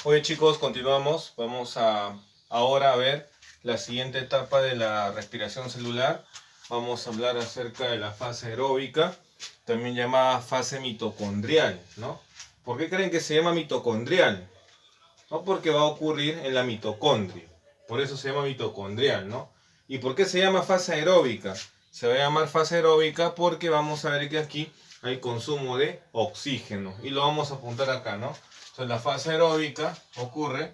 Oye chicos, continuamos. Vamos ahora a ver la siguiente etapa de la respiración celular. Vamos a hablar acerca de la fase aeróbica, también llamada fase mitocondrial, ¿no? ¿Por qué creen que se llama mitocondrial? No, porque va a ocurrir en la mitocondria. Por eso se llama mitocondrial, ¿no? ¿Y por qué se llama fase aeróbica? Se va a llamar fase aeróbica porque vamos a ver que aquí hay consumo de oxígeno. Y lo vamos a apuntar acá, ¿no? Entonces la fase aeróbica ocurre,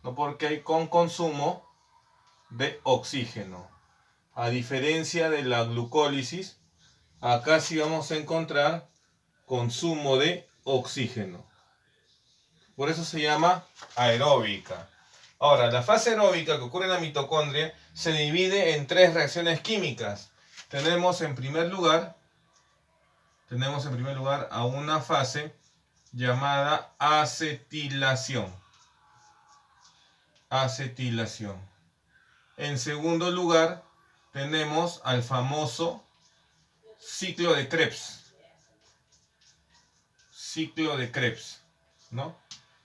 ¿no? Porque hay consumo de oxígeno. A diferencia de la glucólisis, acá sí vamos a encontrar consumo de oxígeno. Por eso se llama aeróbica. Ahora, la fase aeróbica que ocurre en la mitocondria se divide en tres reacciones químicas. Tenemos en primer lugar a una fase llamada acetilación. En segundo lugar, tenemos al famoso ciclo de Krebs. ¿No?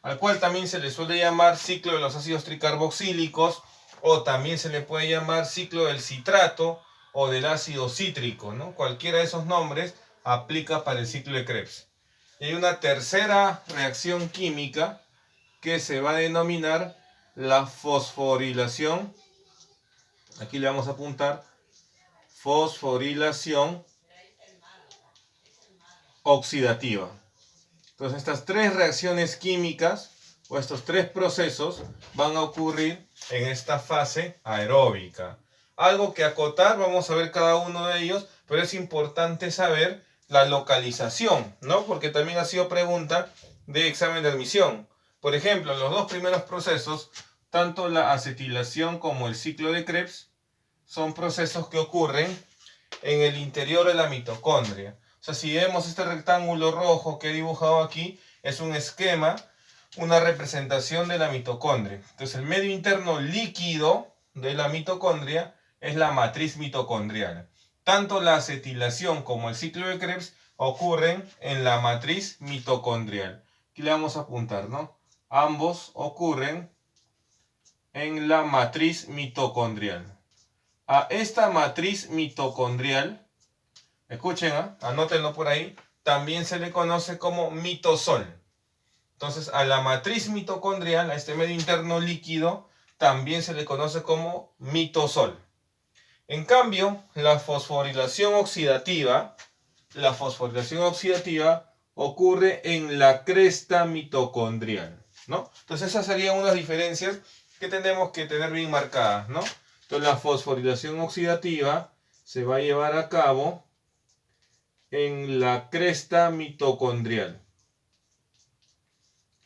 Al cual también se le suele llamar ciclo de los ácidos tricarboxílicos, o también se le puede llamar ciclo del citrato o del ácido cítrico, ¿no? Cualquiera de esos nombres aplica para el ciclo de Krebs. Y hay una tercera reacción química que se va a denominar la fosforilación. Aquí le vamos a apuntar fosforilación oxidativa. Entonces estas tres reacciones químicas o estos tres procesos van a ocurrir en esta fase aeróbica. Algo que acotar, vamos a ver cada uno de ellos, pero es importante saber la localización, ¿no? Porque también ha sido pregunta de examen de admisión. Por ejemplo, en los dos primeros procesos, tanto la acetilación como el ciclo de Krebs, son procesos que ocurren en el interior de la mitocondria. O sea, si vemos este rectángulo rojo que he dibujado aquí, es un esquema, una representación de la mitocondria. Entonces, el medio interno líquido de la mitocondria es la matriz mitocondrial. Tanto la acetilación como el ciclo de Krebs ocurren en la matriz mitocondrial. Aquí le vamos a apuntar, ¿no? Ambos ocurren en la matriz mitocondrial. A esta matriz mitocondrial, escuchen, anótenlo por ahí, también se le conoce como mitosol. Entonces, a la matriz mitocondrial, a este medio interno líquido, también se le conoce como mitosol. En cambio, la fosforilación oxidativa ocurre en la cresta mitocondrial, ¿no? Entonces, esas serían unas diferencias que tenemos que tener bien marcadas, ¿no? Entonces, la fosforilación oxidativa se va a llevar a cabo en la cresta mitocondrial.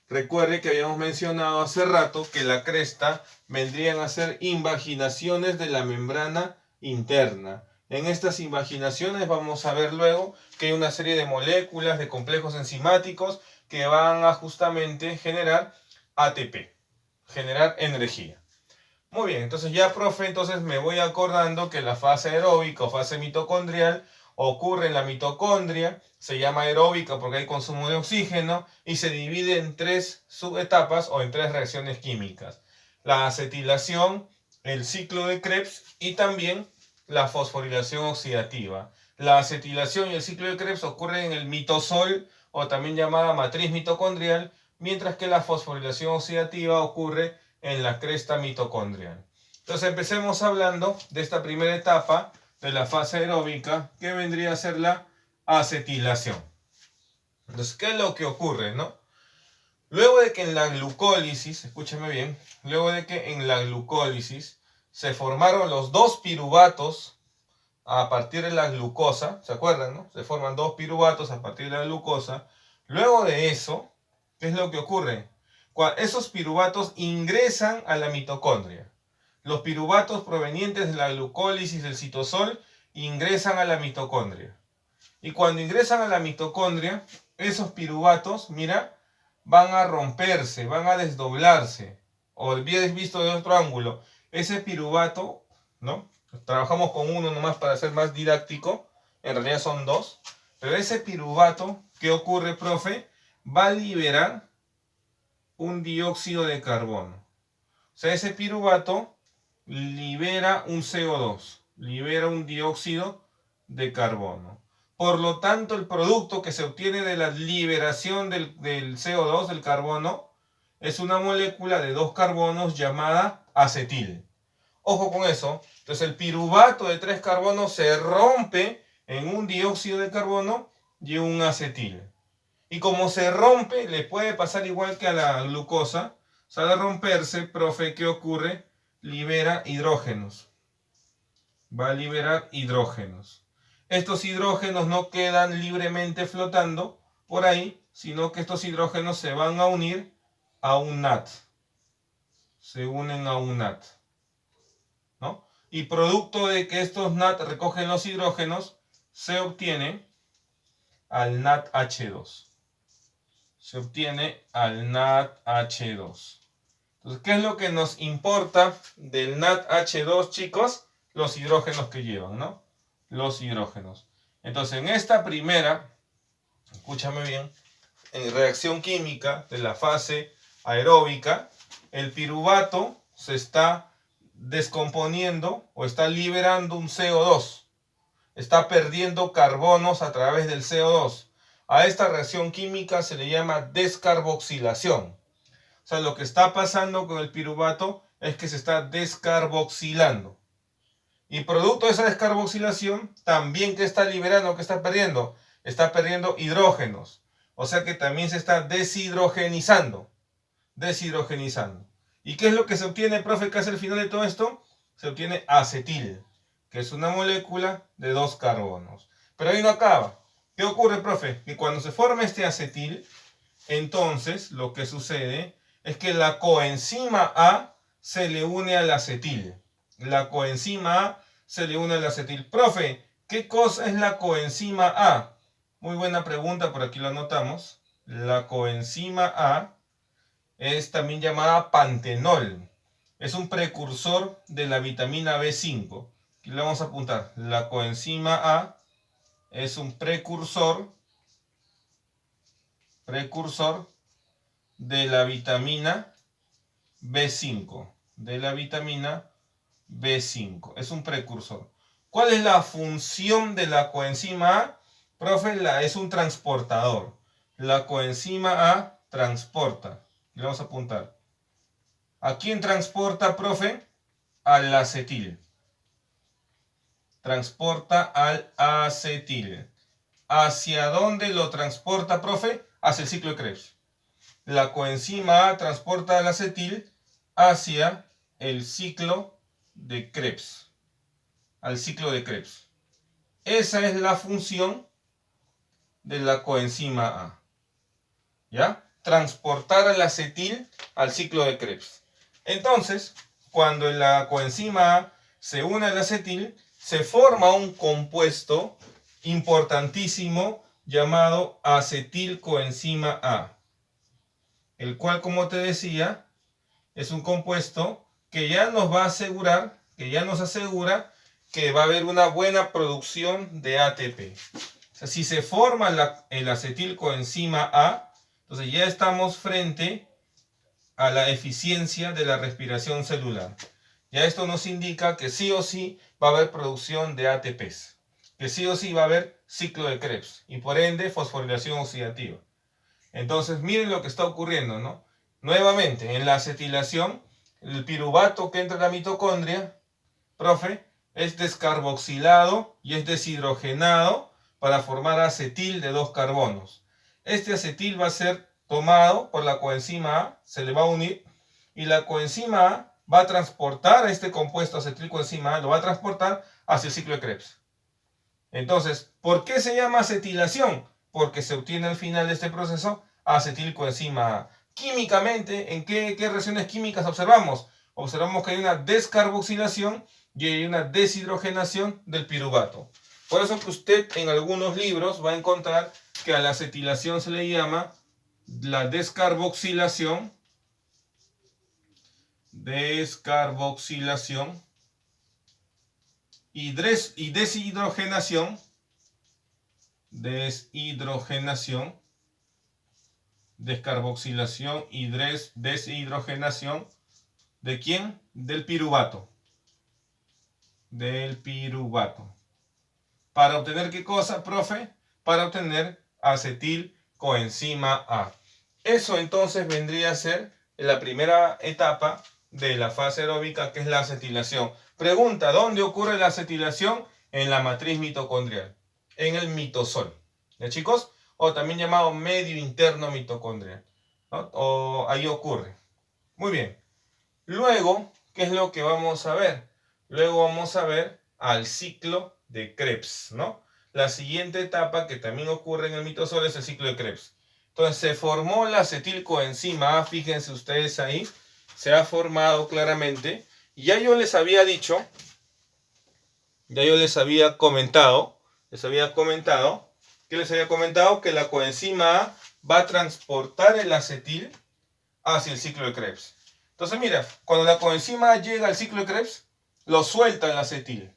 Recuerde que habíamos mencionado hace rato que la cresta vendrían a ser invaginaciones de la membrana interna. En estas invaginaciones vamos a ver luego que hay una serie de moléculas, de complejos enzimáticos que van a justamente generar ATP, generar energía. Muy bien, entonces ya, profe, entonces me voy acordando que la fase aeróbica o fase mitocondrial ocurre en la mitocondria, se llama aeróbica porque hay consumo de oxígeno y se divide en tres subetapas o en tres reacciones químicas. La acetilación, el ciclo de Krebs y también la fosforilación oxidativa. La acetilación y el ciclo de Krebs ocurren en el mitosol o también llamada matriz mitocondrial, mientras que la fosforilación oxidativa ocurre en la cresta mitocondrial. Entonces empecemos hablando de esta primera etapa de la fase aeróbica, que vendría a ser la acetilación. Entonces, ¿qué es lo que ocurre, no? Luego de que en la glucólisis, escúcheme bien, luego de que en la glucólisis se formaron los dos piruvatos a partir de la glucosa, ¿se acuerdan, no? Se forman dos piruvatos a partir de la glucosa. Luego de eso, ¿qué es lo que ocurre? Esos piruvatos ingresan a la mitocondria. Los piruvatos provenientes de la glucólisis del citosol ingresan a la mitocondria. Y cuando ingresan a la mitocondria, esos piruvatos, mira, van a romperse, van a desdoblarse. O habéis visto de otro ángulo, ese piruvato, ¿no? Trabajamos con uno nomás para ser más didáctico, en realidad son dos. Pero ese piruvato, ¿qué ocurre, profe? Va a liberar un dióxido de carbono. O sea, ese piruvato libera un CO2, libera un dióxido de carbono. Por lo tanto, el producto que se obtiene de la liberación del CO2, del carbono, es una molécula de 2 carbonos llamada acetil. Ojo con eso. Entonces el piruvato de 3 carbonos se rompe en un dióxido de carbono y un acetil. Y como se rompe, le puede pasar igual que a la glucosa. O sea, al romperse, profe, ¿qué ocurre? Libera hidrógenos. Va a liberar hidrógenos. Estos hidrógenos no quedan libremente flotando por ahí, sino que estos hidrógenos se van a unir a un NAT. Se unen a un NAT. ¿No? Y producto de que estos NAT recogen los hidrógenos, se obtiene al NADH2. Se obtiene al NADH2. Entonces, ¿qué es lo que nos importa del NADH2, chicos? Los hidrógenos que llevan, ¿no? Los hidrógenos. Entonces, en esta primera, escúchame bien, en reacción química de la fase aeróbica, el piruvato se está descomponiendo o está liberando un CO2. Está perdiendo carbonos a través del CO2. A esta reacción química se le llama descarboxilación. O sea, lo que está pasando con el piruvato es que se está descarboxilando. Y producto de esa descarboxilación, también que está liberando, que está perdiendo hidrógenos. O sea que también se está deshidrogenizando. Deshidrogenizando. ¿Y qué es lo que se obtiene, profe, que hace el final de todo esto? Se obtiene acetil, que es una molécula de 2 carbonos. Pero ahí no acaba. ¿Qué ocurre, profe? Que cuando se forma este acetil, entonces lo que sucede es que la coenzima A se le une al acetil. La coenzima A se le une al acetil. Profe, ¿qué cosa es la coenzima A? Muy buena pregunta, por aquí lo anotamos. La coenzima A es también llamada pantenol. Es un precursor de la vitamina B5. Aquí le vamos a apuntar. La coenzima A es un precursor de la vitamina B5. De la vitamina B5. Es un precursor. ¿Cuál es la función de la coenzima A? Profe, es un transportador. La coenzima A transporta. Le vamos a apuntar. ¿A quién transporta, profe? Al acetil. Transporta al acetil. ¿Hacia dónde lo transporta, profe? Hacia el ciclo de Krebs. La coenzima A transporta al acetil hacia el ciclo de Krebs. Al ciclo de Krebs. Esa es la función de la coenzima A. ¿Ya? Transportar al acetil al ciclo de Krebs. Entonces, cuando la coenzima A se une al acetil, se forma un compuesto importantísimo llamado acetilcoenzima A, el cual, como te decía, es un compuesto que ya nos va a asegurar, que ya nos asegura que va a haber una buena producción de ATP. O sea, si se forma el acetilcoenzima A, entonces ya estamos frente a la eficiencia de la respiración celular. Ya esto nos indica que sí o sí va a haber producción de ATPs, que sí o sí va a haber ciclo de Krebs y por ende fosforilación oxidativa. Entonces miren lo que está ocurriendo, ¿no? Nuevamente, en la acetilación, el piruvato que entra a la mitocondria, profe, es descarboxilado y es deshidrogenado para formar acetil de 2 carbonos. Este acetil va a ser tomado por la coenzima A, se le va a unir, y la coenzima A va a transportar este compuesto acetilcoenzima A, lo va a transportar hacia el ciclo de Krebs. Entonces, ¿por qué se llama acetilación? Porque se obtiene al final de este proceso acetilcoenzima A. Químicamente, ¿en qué reacciones químicas observamos? Observamos que hay una descarboxilación y hay una deshidrogenación del piruvato. Por eso que usted en algunos libros va a encontrar que a la acetilación se le llama la descarboxilación y deshidrogenación descarboxilación y deshidrogenación. ¿De quién? Del piruvato. Del piruvato. ¿Para obtener qué cosa, profe? Para obtener acetilcoenzima A. Eso entonces vendría a ser la primera etapa de la fase aeróbica, que es la acetilación. Pregunta, ¿dónde ocurre la acetilación? En la matriz mitocondrial, en el mitosol. ¿Ya, chicos? O también llamado medio interno mitocondrial, ¿no? O ahí ocurre. Muy bien. Luego, ¿qué es lo que vamos a ver? Luego vamos a ver al ciclo de Krebs, ¿no? La siguiente etapa que también ocurre en el mitosol es el ciclo de Krebs. Entonces se formó la acetilcoenzima A, fíjense ustedes ahí, se ha formado claramente. Ya yo les había dicho, ya yo les había comentado, que la coenzima A va a transportar el acetil hacia el ciclo de Krebs. Entonces mira, cuando la coenzima A llega al ciclo de Krebs, lo suelta el acetil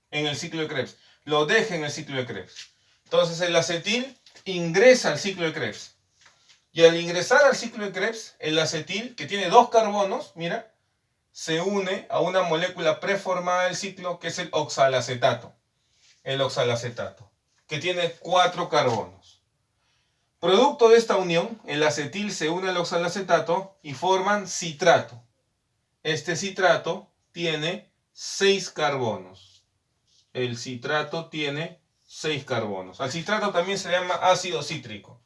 en el ciclo de Krebs, lo deja en el ciclo de Krebs. Entonces el acetil ingresa al ciclo de Krebs. Y al ingresar al ciclo de Krebs, el acetil, que tiene 2 carbonos, mira, se une a una molécula preformada del ciclo, que es el oxalacetato. El oxalacetato, que tiene 4 carbonos. Producto de esta unión, el acetil se une al oxalacetato y forman citrato. Este citrato tiene 6 carbonos. El citrato tiene 6 carbonos. Al citrato también se llama ácido cítrico.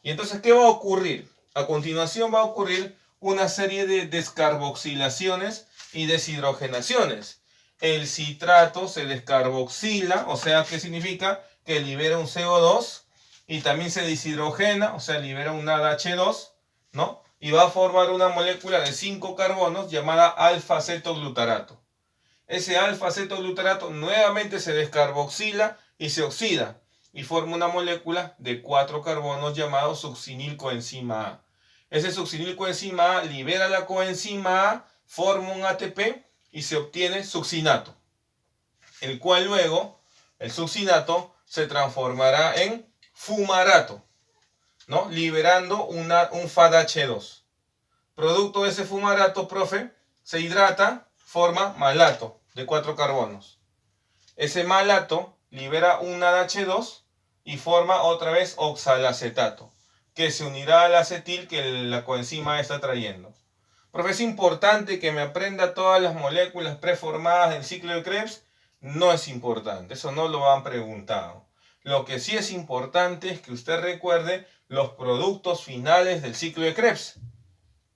Y entonces, ¿qué va a ocurrir? A continuación va a ocurrir una serie de descarboxilaciones y deshidrogenaciones. El citrato se descarboxila, o sea, ¿qué significa? Que libera un CO2 y también se deshidrogena, o sea, libera un NADH2, ¿no? Y va a formar una molécula de 5 carbonos llamada alfa-cetoglutarato. Ese alfa-cetoglutarato nuevamente se descarboxila y se oxida y forma una molécula de 4 carbonos llamado succinilcoenzima A. Ese succinilcoenzima A libera la coenzima A, forma un ATP y se obtiene succinato, el cual luego, el succinato, se transformará en fumarato, ¿no? Liberando un FADH2. Producto de ese fumarato, profe, se hidrata, forma malato de 4 carbonos. Ese malato libera un NADH2 y forma otra vez oxalacetato, que se unirá al acetil que la coenzima está trayendo. Profe, ¿es importante que me aprenda todas las moléculas preformadas del ciclo de Krebs? No es importante, eso no lo han preguntado. Lo que sí es importante es que usted recuerde los productos finales del ciclo de Krebs.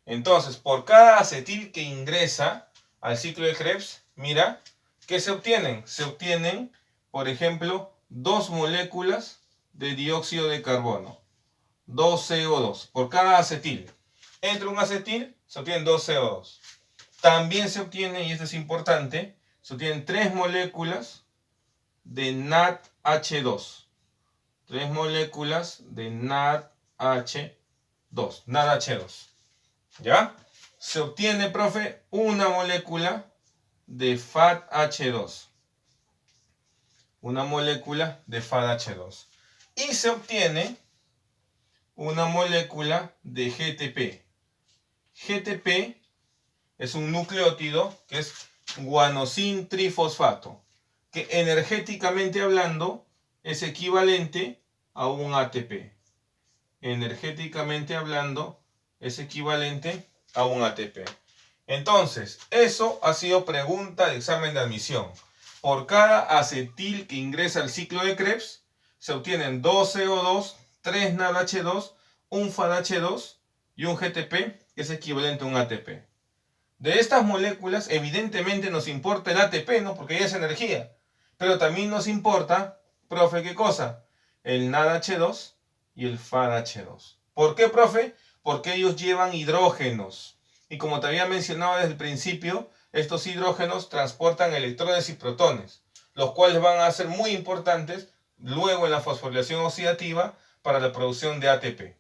Entonces, por cada acetil que ingresa al ciclo de Krebs, mira, ¿qué se obtienen? Se obtienen, por ejemplo, 2 moléculas de dióxido de carbono, 2 CO2, por cada acetil. Entre un acetil se obtienen 2 CO2. También se obtiene, y esto es importante, se obtienen 3 moléculas de NADH2. 3 moléculas de NADH2. ¿Ya? Se obtiene, profe, una molécula de FADH2. Una molécula de FADH2. Y se obtiene una molécula de GTP. GTP es un nucleótido que es guanosin trifosfato, que energéticamente hablando es equivalente a un ATP. Energéticamente hablando es equivalente a un ATP. Entonces, eso ha sido pregunta de examen de admisión. Por cada acetil que ingresa al ciclo de Krebs, se obtienen 2 CO2, 3 NADH2, un FADH2 y un GTP, que es equivalente a un ATP. De estas moléculas, evidentemente nos importa el ATP, ¿no? Porque ya es energía. Pero también nos importa, profe, ¿qué cosa? El NADH2 y el FADH2. ¿Por qué, profe? Porque ellos llevan hidrógenos. Y como te había mencionado desde el principio, estos hidrógenos transportan electrones y protones, los cuales van a ser muy importantes luego en la fosforilación oxidativa para la producción de ATP.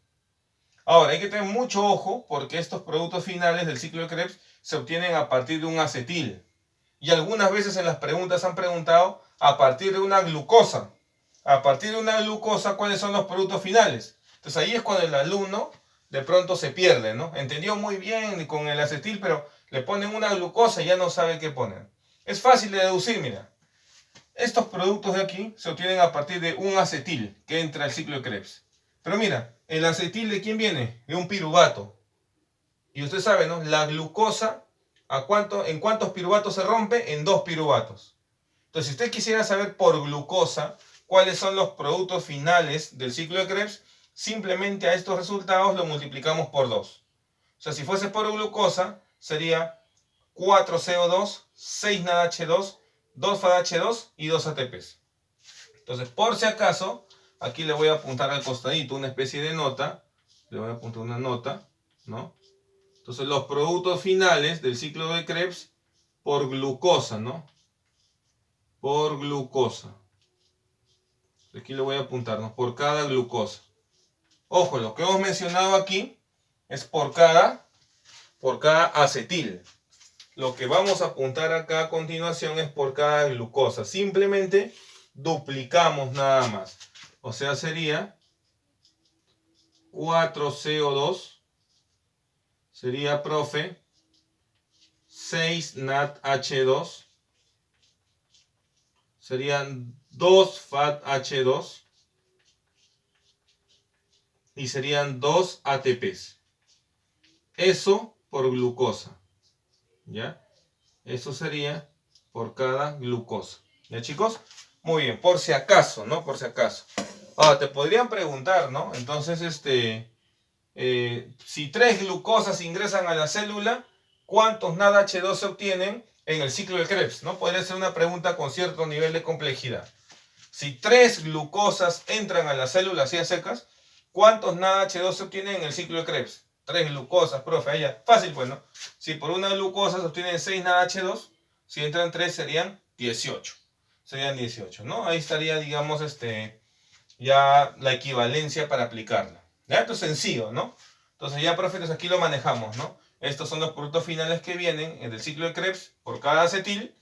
Ahora, hay que tener mucho ojo porque estos productos finales del ciclo de Krebs se obtienen a partir de un acetil. Y algunas veces en las preguntas han preguntado a partir de una glucosa. A partir de una glucosa, ¿cuáles son los productos finales? Entonces ahí es cuando el alumno de pronto se pierde, ¿no? Entendió muy bien con el acetil, pero le ponen una glucosa y ya no sabe qué poner. Es fácil de deducir, mira. Estos productos de aquí se obtienen a partir de un acetil que entra al ciclo de Krebs. Pero mira, ¿el acetil de quién viene? De un piruvato. Y usted sabe, ¿no? La glucosa, ¿en cuántos piruvatos se rompe? En 2 piruvatos. Entonces, si usted quisiera saber por glucosa cuáles son los productos finales del ciclo de Krebs, simplemente a estos resultados lo multiplicamos por 2. O sea, si fuese por glucosa, sería 4CO2, 6 NADH2, 2 FADH2 y 2 ATPs. Entonces, por si acaso, aquí le voy a apuntar al costadito una especie de nota. Le voy a apuntar una nota, ¿no? Entonces, los productos finales del ciclo de Krebs por glucosa, ¿no? Por glucosa. Aquí le voy a apuntar, ¿no? Por cada glucosa. Ojo, lo que hemos mencionado aquí es por cada acetil. Lo que vamos a apuntar acá a continuación es por cada glucosa. Simplemente duplicamos nada más. O sea, sería 4CO2. Sería, profe, 6 NADH2. Serían 2 FADH2. Y serían 2 ATPs. Eso por glucosa. ¿Ya? Eso sería por cada glucosa. ¿Ya, chicos? Muy bien, por si acaso, ¿no? Por si acaso. Ahora, te podrían preguntar, ¿no? Entonces, si 3 glucosas ingresan a la célula, ¿cuántos NADH2 se obtienen en el ciclo de Krebs? ¿No? Podría ser una pregunta con cierto nivel de complejidad. Si 3 glucosas entran a la célula así a secas, ¿cuántos NADH2 se obtienen en el ciclo de Krebs? 3 glucosas, profe, allá. Fácil, pues, ¿no? Si por una glucosa se obtienen 6 NADH2, si entran 3 serían 18. Serían 18, ¿no? Ahí estaría, digamos, ya la equivalencia para aplicarla. ¿Ya? Esto es sencillo, ¿no? Entonces ya, profe, aquí lo manejamos, ¿no? Estos son los productos finales que vienen del ciclo de Krebs por cada acetil.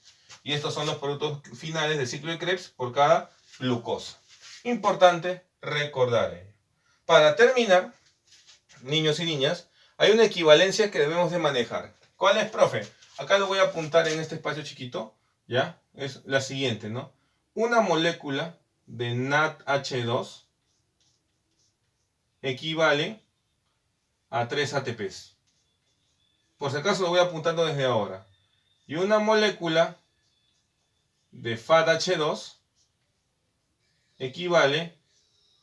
Y estos son los productos finales del ciclo de Krebs por cada glucosa. Importante recordar ello. Para terminar, niños y niñas, hay una equivalencia que debemos de manejar. ¿Cuál es, profe? Acá lo voy a apuntar en este espacio chiquito, ¿ya? Es la siguiente, ¿no? Una molécula de NADH2 equivale a 3 ATPs. Por si acaso lo voy apuntando desde ahora. Y una molécula de FADH2 equivale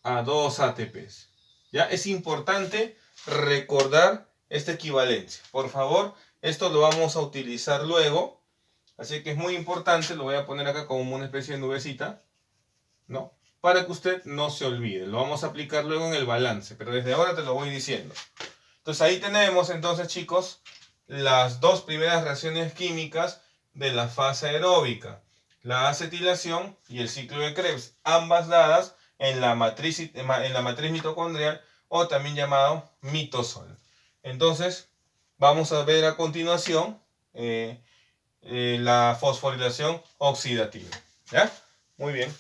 a 2 ATPs. ¿Ya? Es importante recordar esta equivalencia. Por favor, esto lo vamos a utilizar luego. Así que es muy importante, lo voy a poner acá como una especie de nubecita, ¿no? Para que usted no se olvide. Lo vamos a aplicar luego en el balance, pero desde ahora te lo voy diciendo. Entonces ahí tenemos, entonces, chicos, las dos primeras reacciones químicas de la fase aeróbica. La acetilación y el ciclo de Krebs, ambas dadas en la matriz mitocondrial o también llamado mitosol. Entonces, vamos a ver a continuación la fosforilación oxidativa. ¿Ya? Muy bien.